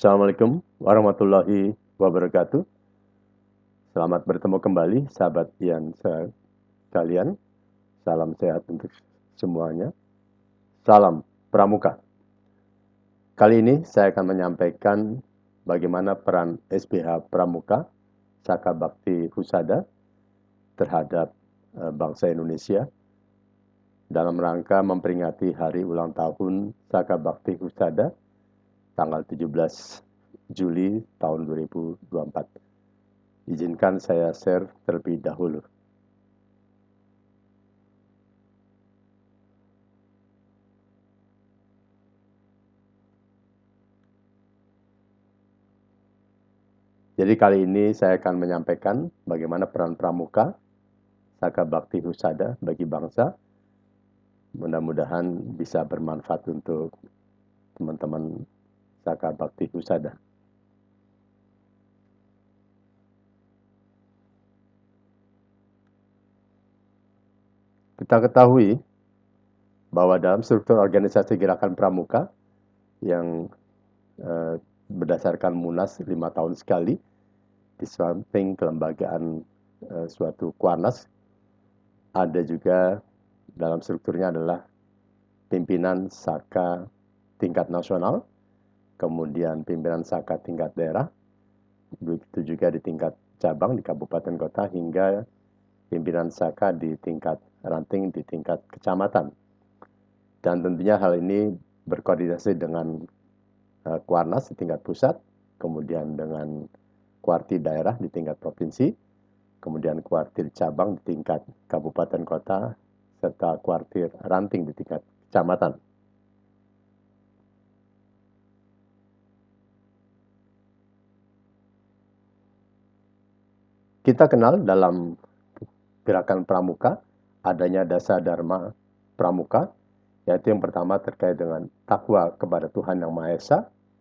Assalamualaikum warahmatullahi wabarakatuh. Selamat bertemu kembali, sahabat Ian sekalian. Salam sehat untuk semuanya. Salam Pramuka. Kali ini saya akan menyampaikan bagaimana peran SBH Pramuka, Saka Bakti Husada, terhadap bangsa Indonesia dalam rangka memperingati hari ulang tahun Saka Bakti Husada tanggal 17 Juli tahun 2024. Izinkan saya share terlebih dahulu. Jadi kali ini saya akan menyampaikan bagaimana peran Pramuka, Saka Bakti Husada bagi bangsa. Mudah-mudahan bisa bermanfaat untuk teman-teman Saka Bakti Husada. Kita ketahui bahwa dalam struktur organisasi Gerakan Pramuka yang berdasarkan Munas 5 tahun sekali, di samping kelembagaan suatu Kuarnas, ada juga dalam strukturnya adalah pimpinan Saka tingkat nasional, kemudian pimpinan Saka tingkat daerah, begitu juga di tingkat cabang di kabupaten kota, hingga pimpinan Saka di tingkat ranting di tingkat kecamatan. Dan tentunya hal ini berkoordinasi dengan Kuarnas di tingkat pusat, kemudian dengan kuartir daerah di tingkat provinsi, kemudian kuartir cabang di tingkat kabupaten kota, serta kuartir ranting di tingkat kecamatan. Kita kenal dalam Gerakan Pramuka adanya dasar dharma Pramuka, yaitu yang pertama terkait dengan takwa kepada Tuhan Yang Maha Esa,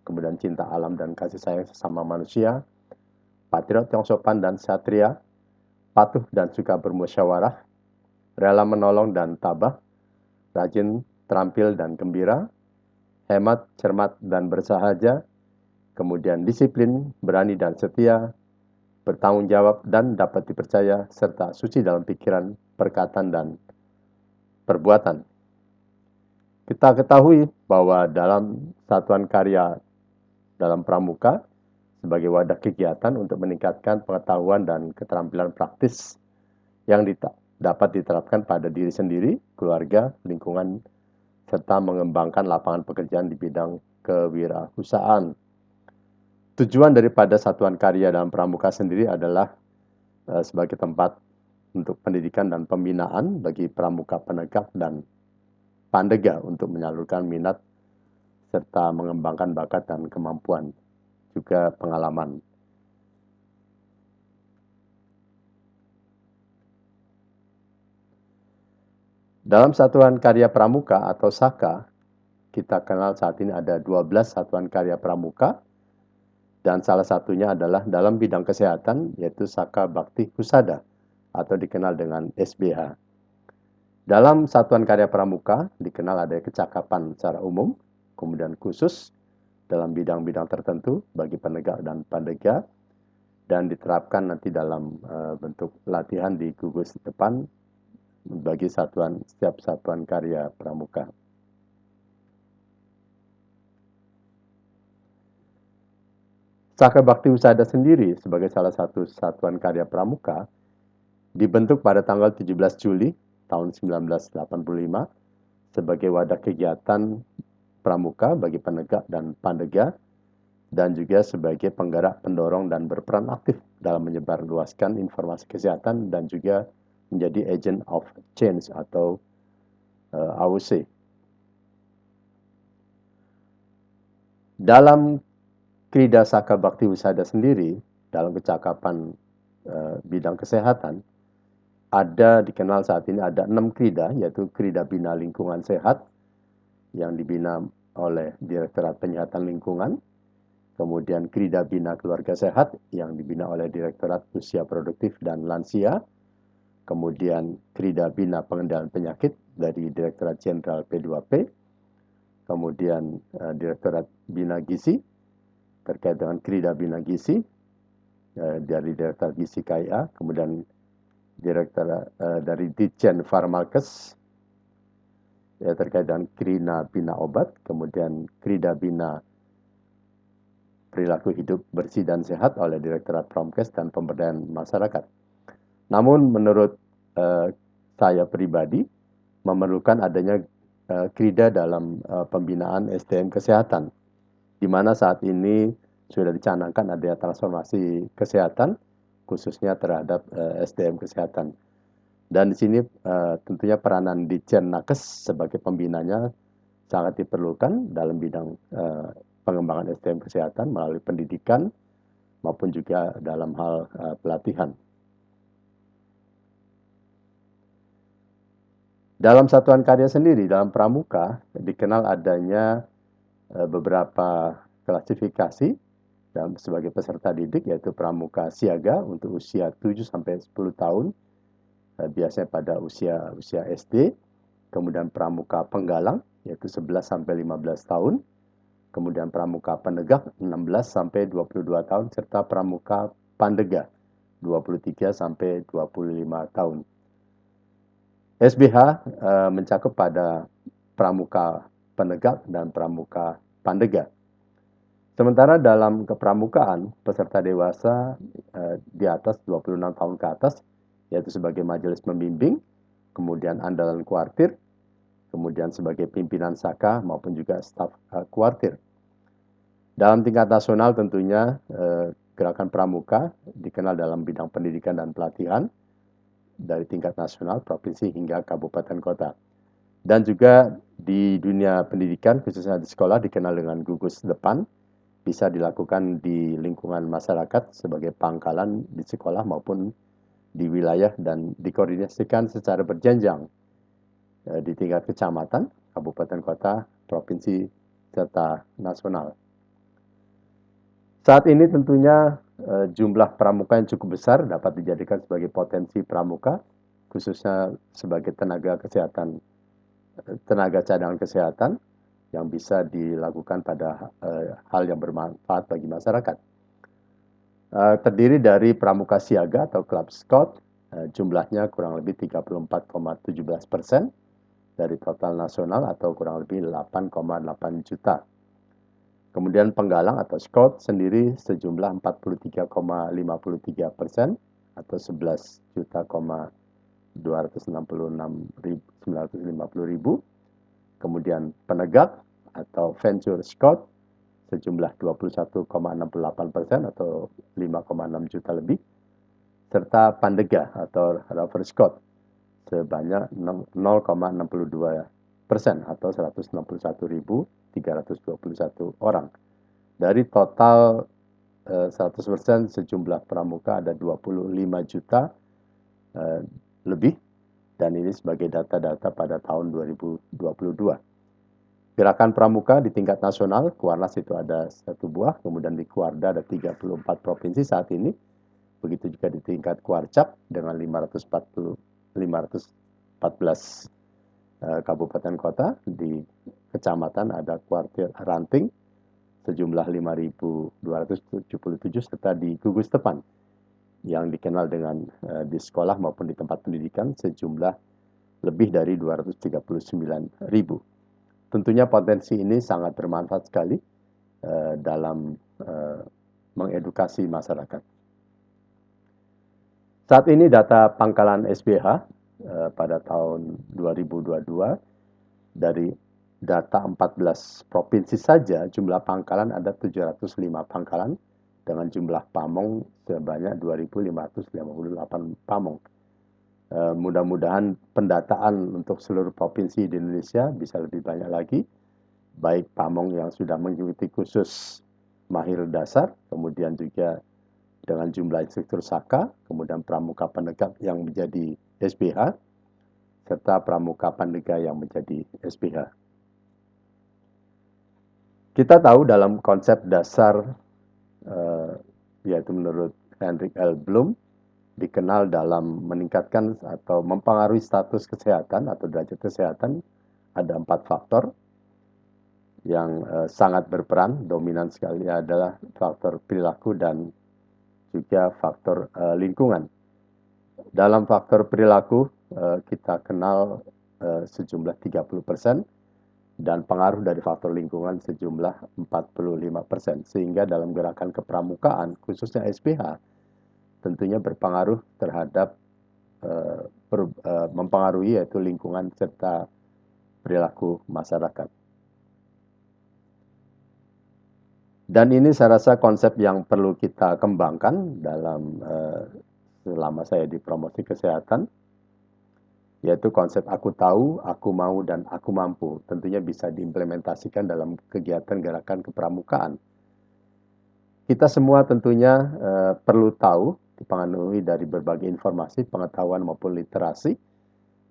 kemudian cinta alam dan kasih sayang sesama manusia, patriot yang sopan dan satria, patuh dan suka bermusyawarah, rela menolong dan tabah, rajin, terampil dan gembira, hemat, cermat dan bersahaja, kemudian disiplin, berani dan setia, bertanggung jawab dan dapat dipercaya, serta suci dalam pikiran, perkataan, dan perbuatan. Kita ketahui bahwa dalam satuan karya dalam Pramuka, sebagai wadah kegiatan untuk meningkatkan pengetahuan dan keterampilan praktis yang dapat diterapkan pada diri sendiri, keluarga, lingkungan, serta mengembangkan lapangan pekerjaan di bidang kewirausahaan. Tujuan daripada satuan karya dalam Pramuka sendiri adalah sebagai tempat untuk pendidikan dan pembinaan bagi pramuka penegak dan pandega untuk menyalurkan minat serta mengembangkan bakat dan kemampuan, juga pengalaman. Dalam satuan karya pramuka atau Saka, kita kenal saat ini ada 12 satuan karya pramuka, dan salah satunya adalah dalam bidang kesehatan, yaitu Saka Bakti Husada, atau dikenal dengan SBH. Dalam satuan karya pramuka, dikenal ada kecakapan secara umum, kemudian khusus dalam bidang-bidang tertentu bagi penegak dan pandega, dan diterapkan nanti dalam bentuk latihan di gugus depan bagi setiap satuan karya pramuka. Saka Bakti Husada sendiri sebagai salah satu satuan karya pramuka dibentuk pada tanggal 17 Juli tahun 1985 sebagai wadah kegiatan pramuka bagi penegak dan pandega, dan juga sebagai penggerak, pendorong, dan berperan aktif dalam menyebarluaskan informasi kesehatan dan juga menjadi agent of change atau AOC. Dalam Krida Saka Bakti Husada sendiri, dalam kecakapan bidang kesehatan, dikenal saat ini ada 6 krida, yaitu Krida Bina Lingkungan Sehat yang dibina oleh Direktorat Penyihatan Lingkungan, kemudian Krida Bina Keluarga Sehat yang dibina oleh Direktorat Usia Produktif dan Lansia, kemudian Krida Bina Pengendalian Penyakit dari Direktorat Jenderal P2P, kemudian Direktorat Bina Gizi, terkait dengan Krida Bina Gizi dari Direktur Gizi KIA, kemudian Direktur dari Ditjen Farmalkes terkait dengan Krida Bina Obat, kemudian Krida Bina Perilaku Hidup Bersih dan Sehat oleh Direktorat Promkes dan Pemberdayaan Masyarakat. Namun menurut saya pribadi memerlukan adanya Krida dalam pembinaan SDM kesehatan, di mana saat ini sudah dicanangkan adanya transformasi kesehatan, khususnya terhadap SDM kesehatan. Dan di sini tentunya peranan Ditjen Nakes sebagai pembinanya sangat diperlukan dalam bidang pengembangan SDM kesehatan melalui pendidikan maupun juga dalam hal pelatihan. Dalam satuan karya sendiri, dalam pramuka, dikenal adanya beberapa klasifikasi sebagai peserta didik, yaitu pramuka siaga untuk usia 7-10 tahun, biasanya pada usia SD, kemudian pramuka penggalang, yaitu 11-15 tahun, kemudian pramuka penegak 16-22 tahun, serta pramuka pandega 23-25 tahun. SBH mencakup pada pramuka penegak dan pramuka pandega. Sementara dalam kepramukaan, peserta dewasa di atas 26 tahun ke atas, yaitu sebagai majelis pembimbing, kemudian andalan kuartir, kemudian sebagai pimpinan saka maupun juga staf kuartir. Dalam tingkat nasional tentunya Gerakan Pramuka dikenal dalam bidang pendidikan dan pelatihan dari tingkat nasional, provinsi hingga kabupaten kota. Dan juga di dunia pendidikan, khususnya di sekolah, dikenal dengan gugus depan, bisa dilakukan di lingkungan masyarakat sebagai pangkalan di sekolah maupun di wilayah dan dikoordinasikan secara berjenjang di tingkat kecamatan, kabupaten kota, provinsi, serta nasional. Saat ini tentunya jumlah pramuka yang cukup besar dapat dijadikan sebagai potensi pramuka, khususnya sebagai tenaga cadangan kesehatan yang bisa dilakukan pada hal yang bermanfaat bagi masyarakat. Terdiri dari pramuka siaga atau Club Scout, jumlahnya kurang lebih 34,17% dari total nasional atau kurang lebih 8,8 juta. Kemudian penggalang atau Scout sendiri sejumlah 43,53% atau 11.266.950.000. Kemudian penegak atau Venture Scout sejumlah 21,68% atau 5,6 juta lebih. Serta pandega atau Rover Scout sebanyak 0,62% atau 161.321 orang. Dari total 100% sejumlah pramuka ada 25 juta lebih, dan ini sebagai data-data pada tahun 2022. Gerakan pramuka di tingkat nasional, Kuarnas itu ada 1 buah, kemudian di Kuarda ada 34 provinsi saat ini, begitu juga di tingkat Kuarcap dengan 514 kabupaten kota, di kecamatan ada kuartir ranting sejumlah 5.277, serta di gugus depan yang dikenal dengan di sekolah maupun di tempat pendidikan sejumlah lebih dari 239.000. Tentunya potensi ini sangat bermanfaat sekali dalam mengedukasi masyarakat. Saat ini data pangkalan SBH pada tahun 2022 dari data 14 provinsi saja jumlah pangkalan ada 705 pangkalan dengan jumlah pamong sebanyak 2.558 pamong. Mudah-mudahan pendataan untuk seluruh provinsi di Indonesia bisa lebih banyak lagi, baik pamong yang sudah mengikuti khusus mahir dasar, kemudian juga dengan jumlah instruktur saka, kemudian pramuka penegak yang menjadi SBH, serta pramuka pandega yang menjadi SBH. Kita tahu dalam konsep dasar, yaitu menurut Hendrik L. Bloom, dikenal dalam meningkatkan atau mempengaruhi status kesehatan atau derajat kesehatan ada 4 faktor. yang sangat berperan, dominan sekali adalah faktor perilaku dan juga faktor lingkungan. Dalam faktor perilaku, kita kenal sejumlah 30% dan pengaruh dari faktor lingkungan sejumlah 45%. Sehingga dalam gerakan kepramukaan, khususnya SPH, tentunya berpengaruh terhadap mempengaruhi yaitu lingkungan serta perilaku masyarakat. Dan ini saya rasa konsep yang perlu kita kembangkan dalam selama saya di promosi kesehatan, yaitu konsep aku tahu, aku mau, dan aku mampu. Tentunya bisa diimplementasikan dalam kegiatan gerakan kepramukaan. Kita semua tentunya perlu tahu, dipengaruhi dari berbagai informasi, pengetahuan maupun literasi,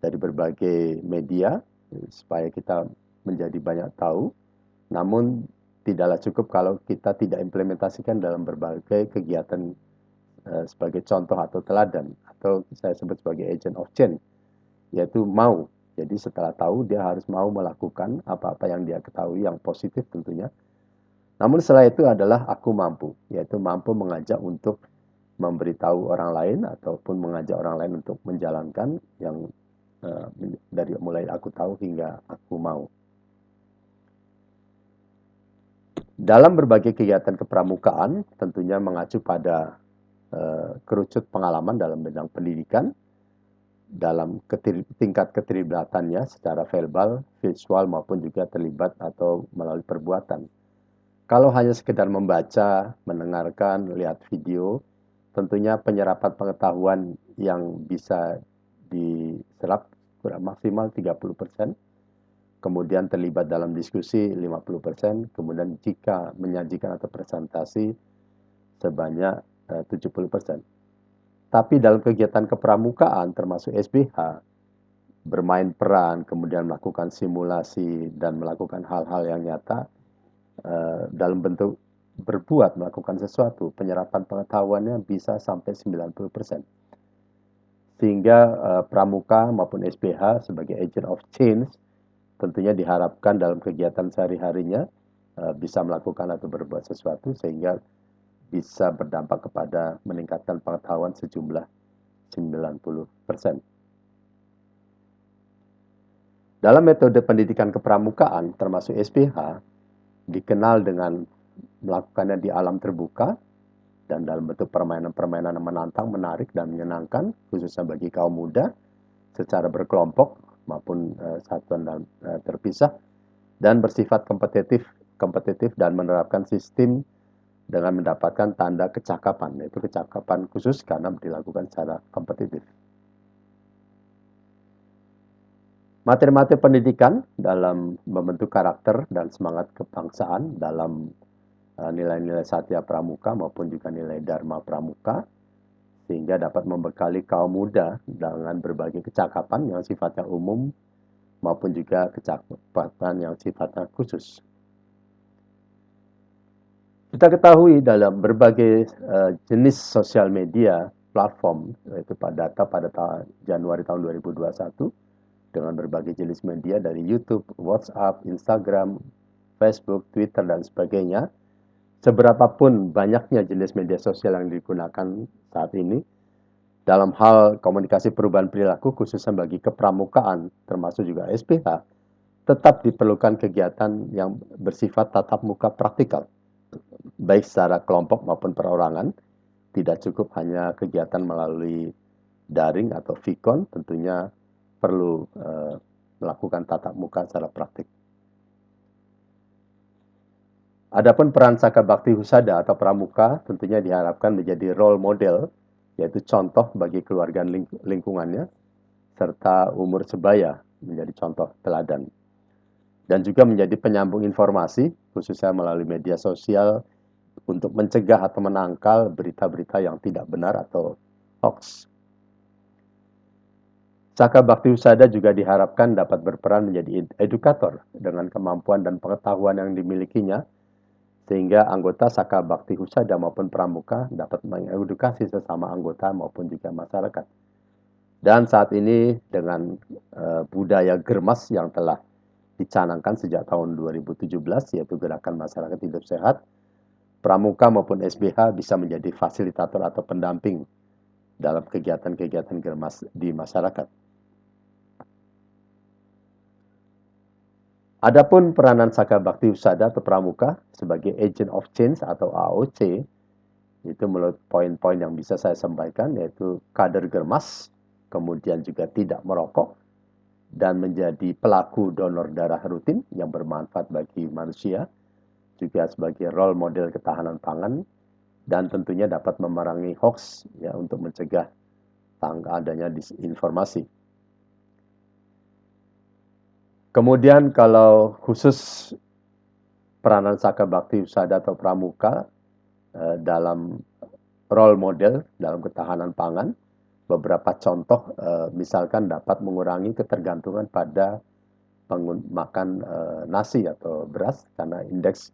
dari berbagai media, supaya kita menjadi banyak tahu. Namun tidaklah cukup kalau kita tidak implementasikan dalam berbagai kegiatan sebagai contoh atau teladan, atau saya sebut sebagai agent of change, yaitu mau. Jadi setelah tahu, dia harus mau melakukan apa-apa yang dia ketahui yang positif tentunya. Namun setelah itu adalah aku mampu, yaitu mampu mengajak untuk memberitahu orang lain ataupun mengajak orang lain untuk menjalankan yang dari mulai aku tahu hingga aku mau. Dalam berbagai kegiatan kepramukaan, tentunya mengacu pada kerucut pengalaman dalam bidang pendidikan, dalam tingkat keterlibatannya secara verbal, visual maupun juga terlibat atau melalui perbuatan. Kalau hanya sekedar membaca, mendengarkan, lihat video, tentunya penyerapan pengetahuan yang bisa diserap maksimal 30%, kemudian terlibat dalam diskusi 50%, kemudian jika menyajikan atau presentasi sebanyak 70%. Tapi dalam kegiatan kepramukaan termasuk SBH, bermain peran, kemudian melakukan simulasi dan melakukan hal-hal yang nyata dalam bentuk berbuat, melakukan sesuatu, penyerapan pengetahuannya bisa sampai 90%. Sehingga pramuka maupun SBH sebagai agent of change tentunya diharapkan dalam kegiatan sehari-harinya bisa melakukan atau berbuat sesuatu sehingga bisa berdampak kepada meningkatkan pengetahuan sejumlah 90%. Dalam metode pendidikan kepramukaan termasuk SPH dikenal dengan melakukannya di alam terbuka dan dalam bentuk permainan-permainan yang menantang, menarik, dan menyenangkan, khususnya bagi kaum muda, secara berkelompok maupun satuan dan terpisah, dan bersifat kompetitif dan menerapkan sistem dengan mendapatkan tanda kecakapan, yaitu kecakapan khusus karena dilakukan secara kompetitif. Materi-materi pendidikan dalam membentuk karakter dan semangat kebangsaan dalam nilai-nilai Satya Pramuka maupun juga nilai Dharma Pramuka, sehingga dapat membekali kaum muda dengan berbagai kecakapan yang sifatnya umum maupun juga kecakapan yang sifatnya khusus. Kita ketahui dalam berbagai jenis sosial media platform, yaitu data pada Januari tahun 2021, dengan berbagai jenis media dari YouTube, WhatsApp, Instagram, Facebook, Twitter, dan sebagainya. Seberapapun banyaknya jenis media sosial yang digunakan saat ini, dalam hal komunikasi perubahan perilaku, khususnya bagi kepramukaan, termasuk juga SPH, tetap diperlukan kegiatan yang bersifat tatap muka praktikal, baik secara kelompok maupun perorangan. Tidak cukup hanya kegiatan melalui daring atau Vicon, tentunya perlu melakukan tatap muka secara praktik. Adapun peran Saka Bakti Husada atau Pramuka tentunya diharapkan menjadi role model, yaitu contoh bagi keluarga lingkungannya, serta umur sebaya menjadi contoh teladan. Dan juga menjadi penyambung informasi, khususnya melalui media sosial, untuk mencegah atau menangkal berita-berita yang tidak benar atau hoax. Saka Bakti Husada juga diharapkan dapat berperan menjadi edukator dengan kemampuan dan pengetahuan yang dimilikinya, sehingga anggota Saka Bakti Husada maupun Pramuka dapat mengedukasi sesama anggota maupun juga masyarakat. Dan saat ini dengan budaya germas yang telah dicanangkan sejak tahun 2017, yaitu Gerakan Masyarakat Hidup Sehat. Pramuka maupun SBH bisa menjadi fasilitator atau pendamping dalam kegiatan-kegiatan germas di masyarakat. Adapun peranan Saka Bakti Husada atau Pramuka sebagai Agent of Change atau AOC, itu menurut poin-poin yang bisa saya sampaikan, yaitu kader germas, kemudian juga tidak merokok, dan menjadi pelaku donor darah rutin yang bermanfaat bagi manusia, juga sebagai role model ketahanan pangan, dan tentunya dapat memerangi hoax ya, untuk mencegah adanya disinformasi. Kemudian kalau khusus peranan Saka Bakti Husada atau Pramuka dalam role model dalam ketahanan pangan, beberapa contoh misalkan dapat mengurangi ketergantungan pada makan nasi atau beras karena indeks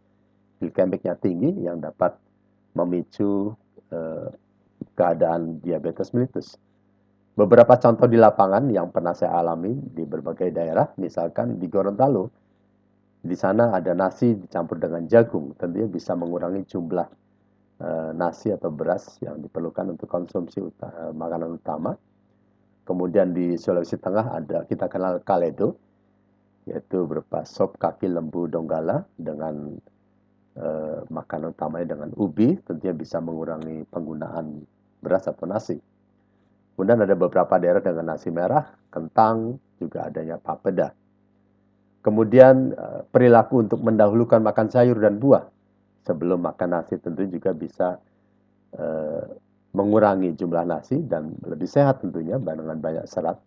glikemiknya tinggi yang dapat memicu keadaan diabetes mellitus. Beberapa contoh di lapangan yang pernah saya alami di berbagai daerah, misalkan di Gorontalo, di sana ada nasi dicampur dengan jagung, tentunya bisa mengurangi jumlah nasi atau beras yang diperlukan untuk konsumsi makanan utama. Kemudian di Sulawesi Tengah ada kita kenal kaledo, yaitu berupa sop kaki lembu donggala dengan makanan utamanya dengan ubi, tentunya bisa mengurangi penggunaan beras atau nasi. Kemudian ada beberapa daerah dengan nasi merah, kentang, juga adanya papeda. Kemudian perilaku untuk mendahulukan makan sayur dan buah sebelum makan nasi tentu juga bisa mengurangi jumlah nasi dan lebih sehat tentunya dengan banyak serat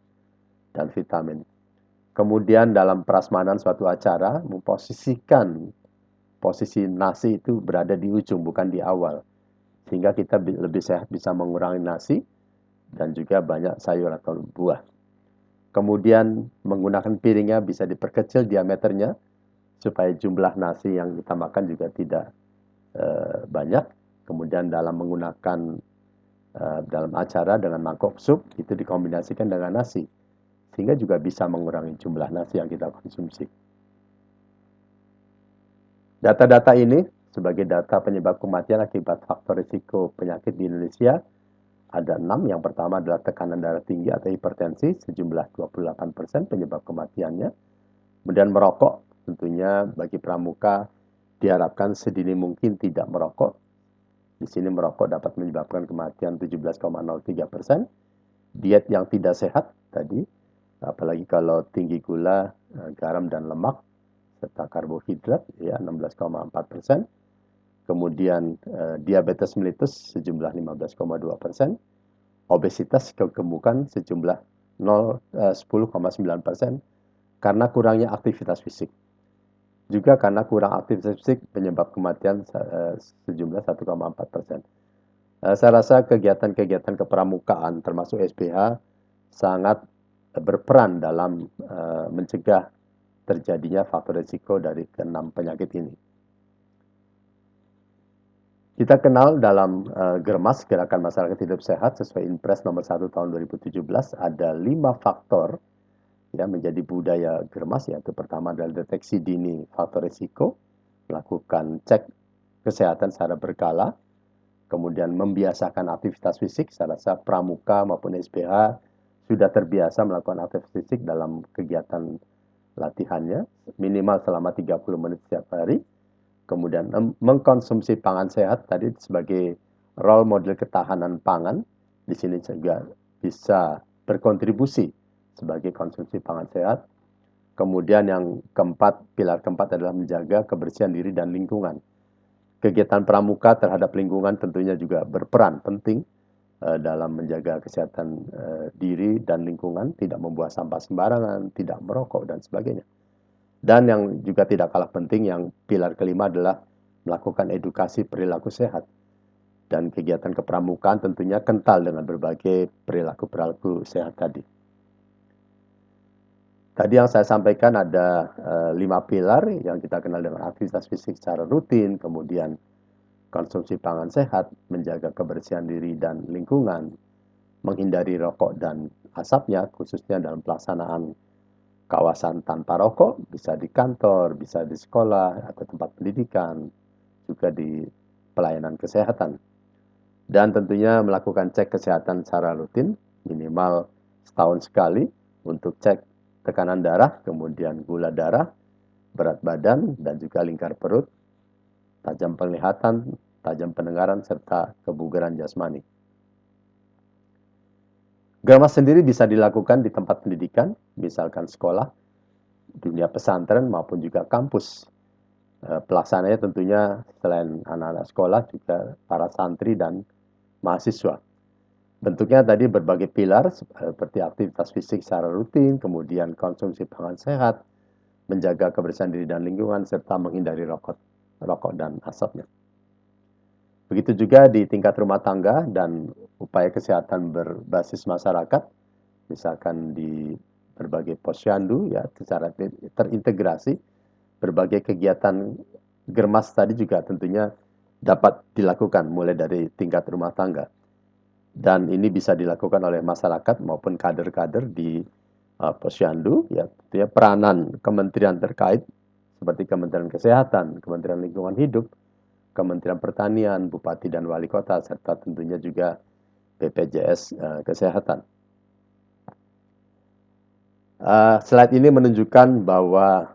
dan vitamin. Kemudian dalam prasmanan suatu acara memposisikan posisi nasi itu berada di ujung bukan di awal, sehingga kita lebih sehat bisa mengurangi nasi dan juga banyak sayur atau buah. Kemudian menggunakan piringnya bisa diperkecil diameternya supaya jumlah nasi yang kita makan juga tidak banyak. Kemudian dalam menggunakan dalam acara dengan mangkok sup itu dikombinasikan dengan nasi sehingga juga bisa mengurangi jumlah nasi yang kita konsumsi. Data-data ini sebagai data penyebab kematian akibat faktor risiko penyakit di Indonesia ada 6. Yang pertama adalah tekanan darah tinggi atau hipertensi, sejumlah 28% penyebab kematiannya. Kemudian merokok, tentunya bagi pramuka diharapkan sedini mungkin tidak merokok. Di sini merokok dapat menyebabkan kematian 17,03%. Diet yang tidak sehat tadi, apalagi kalau tinggi gula, garam dan lemak, serta karbohidrat, ya 16,4%. Kemudian diabetes mellitus sejumlah 15,2%, obesitas kegemukan sejumlah 10,9% karena kurangnya aktivitas fisik. Juga karena kurang aktivitas fisik penyebab kematian sejumlah 1,4%. Saya rasa kegiatan-kegiatan kepramukaan termasuk SBH sangat berperan dalam mencegah terjadinya faktor risiko dari ke-6 penyakit ini. Kita kenal dalam Germas, Gerakan Masyarakat Hidup Sehat, sesuai Inpres nomor 1 tahun 2017, ada 5 faktor yang menjadi budaya Germas, yaitu pertama adalah deteksi dini faktor risiko, melakukan cek kesehatan secara berkala, kemudian membiasakan aktivitas fisik. Saya rasa pramuka maupun SBH sudah terbiasa melakukan aktivitas fisik dalam kegiatan latihannya, minimal selama 30 menit setiap hari. Kemudian mengkonsumsi pangan sehat tadi sebagai role model ketahanan pangan, di sini juga bisa berkontribusi sebagai konsumsi pangan sehat. Kemudian yang keempat, pilar keempat adalah menjaga kebersihan diri dan lingkungan. Kegiatan pramuka terhadap lingkungan tentunya juga berperan penting dalam menjaga kesehatan diri dan lingkungan, tidak membuang sampah sembarangan, tidak merokok, dan sebagainya. Dan yang juga tidak kalah penting, yang pilar kelima adalah melakukan edukasi perilaku sehat. Dan kegiatan kepramukaan tentunya kental dengan berbagai perilaku-perilaku sehat tadi. Tadi yang saya sampaikan ada 5 pilar yang kita kenal dengan aktivitas fisik secara rutin, kemudian konsumsi pangan sehat, menjaga kebersihan diri dan lingkungan, menghindari rokok dan asapnya, khususnya dalam pelaksanaan kawasan tanpa rokok, bisa di kantor, bisa di sekolah atau tempat pendidikan, juga di pelayanan kesehatan. Dan tentunya melakukan cek kesehatan secara rutin, minimal setahun sekali untuk cek tekanan darah, kemudian gula darah, berat badan, dan juga lingkar perut, tajam penglihatan, tajam pendengaran, serta kebugaran jasmani. Gramas sendiri bisa dilakukan di tempat pendidikan, misalkan sekolah, dunia pesantren, maupun juga kampus. Pelaksananya tentunya selain anak-anak sekolah, juga para santri dan mahasiswa. Bentuknya tadi berbagai pilar, seperti aktivitas fisik secara rutin, kemudian konsumsi pangan sehat, menjaga kebersihan diri dan lingkungan, serta menghindari rokok dan asapnya. Begitu juga di tingkat rumah tangga dan upaya kesehatan berbasis masyarakat, misalkan di berbagai posyandu, ya, secara terintegrasi, berbagai kegiatan germas tadi juga tentunya dapat dilakukan mulai dari tingkat rumah tangga. Dan ini bisa dilakukan oleh masyarakat maupun kader-kader di posyandu, ya, tentunya peranan kementerian terkait seperti Kementerian Kesehatan, Kementerian Lingkungan Hidup, Kementerian Pertanian, Bupati dan Wali Kota, serta tentunya juga BPJS Kesehatan. Slide ini menunjukkan bahwa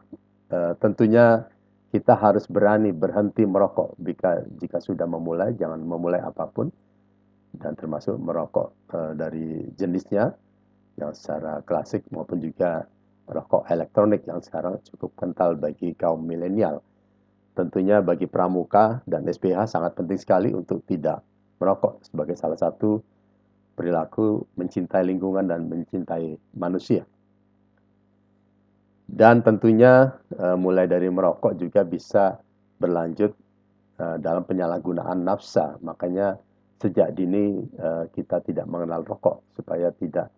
tentunya kita harus berani berhenti merokok jika sudah memulai, jangan memulai apapun, dan termasuk merokok dari jenisnya yang secara klasik maupun juga rokok elektronik yang sekarang cukup kental bagi kaum milenial. Tentunya bagi pramuka dan SPH sangat penting sekali untuk tidak merokok sebagai salah satu perilaku mencintai lingkungan dan mencintai manusia. Dan tentunya mulai dari merokok juga bisa berlanjut dalam penyalahgunaan nafsa. Makanya sejak dini kita tidak mengenal rokok supaya tidak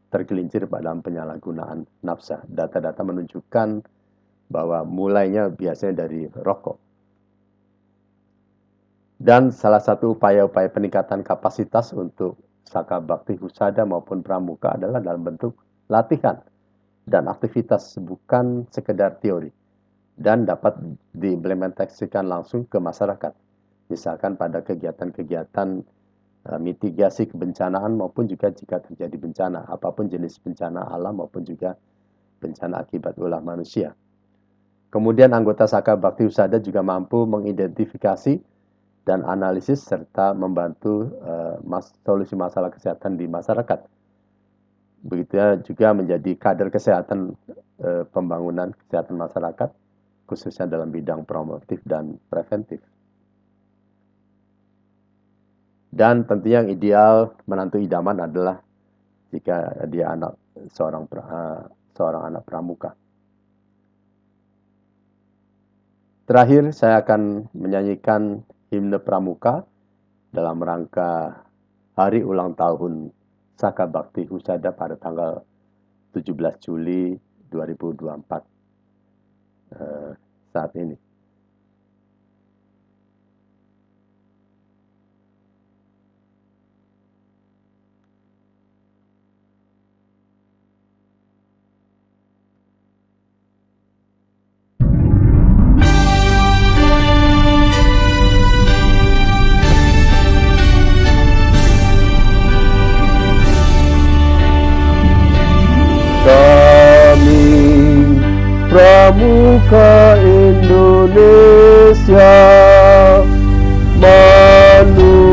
tergelincir dalam penyalahgunaan nafsa. Data-data menunjukkan bahwa mulainya biasanya dari rokok. Dan salah satu upaya-upaya peningkatan kapasitas untuk Saka Bakti Husada maupun Pramuka adalah dalam bentuk latihan dan aktivitas, bukan sekedar teori, dan dapat diimplementasikan langsung ke masyarakat. Misalkan pada kegiatan-kegiatan mitigasi kebencanaan maupun juga jika terjadi bencana, apapun jenis bencana alam maupun juga bencana akibat ulah manusia. Kemudian anggota Saka Bakti Husada juga mampu mengidentifikasi dan analisis serta membantu solusi masalah kesehatan di masyarakat. Begitu juga menjadi kader kesehatan pembangunan kesehatan masyarakat, khususnya dalam bidang promotif dan preventif. Dan tentunya yang ideal menantu idaman adalah jika dia seorang anak pramuka. Terakhir, saya akan menyanyikan himne pramuka dalam rangka hari ulang tahun Saka Bakti Husada pada tanggal 17 Juli 2024 saat ini. Pramuka Indonesia, manusia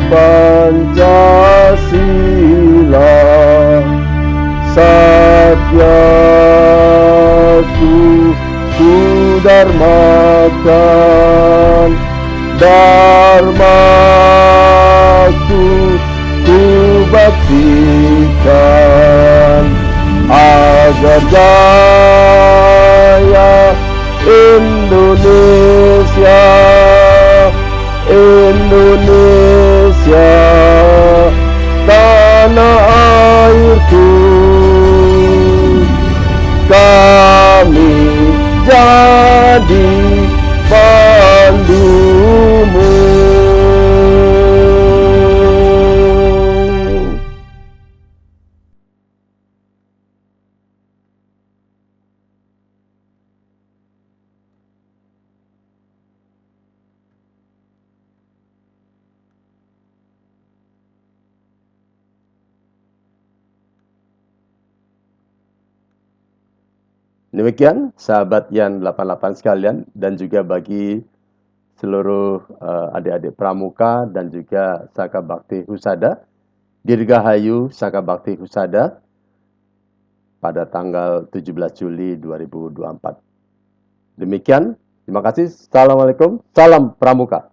Pancasila, Satyaku Kudarmakan, Dharmaku Kubaktikan, agar jaya Indonesia, Indonesia, tanah airku, kami jadi pandumu. Demikian sahabat Yan 88 sekalian, dan juga bagi seluruh adik-adik pramuka dan juga Saka Bakti Husada, Dirgahayu Saka Bakti Husada pada tanggal 17 Juli 2024. Demikian, terima kasih. Assalamualaikum, salam pramuka.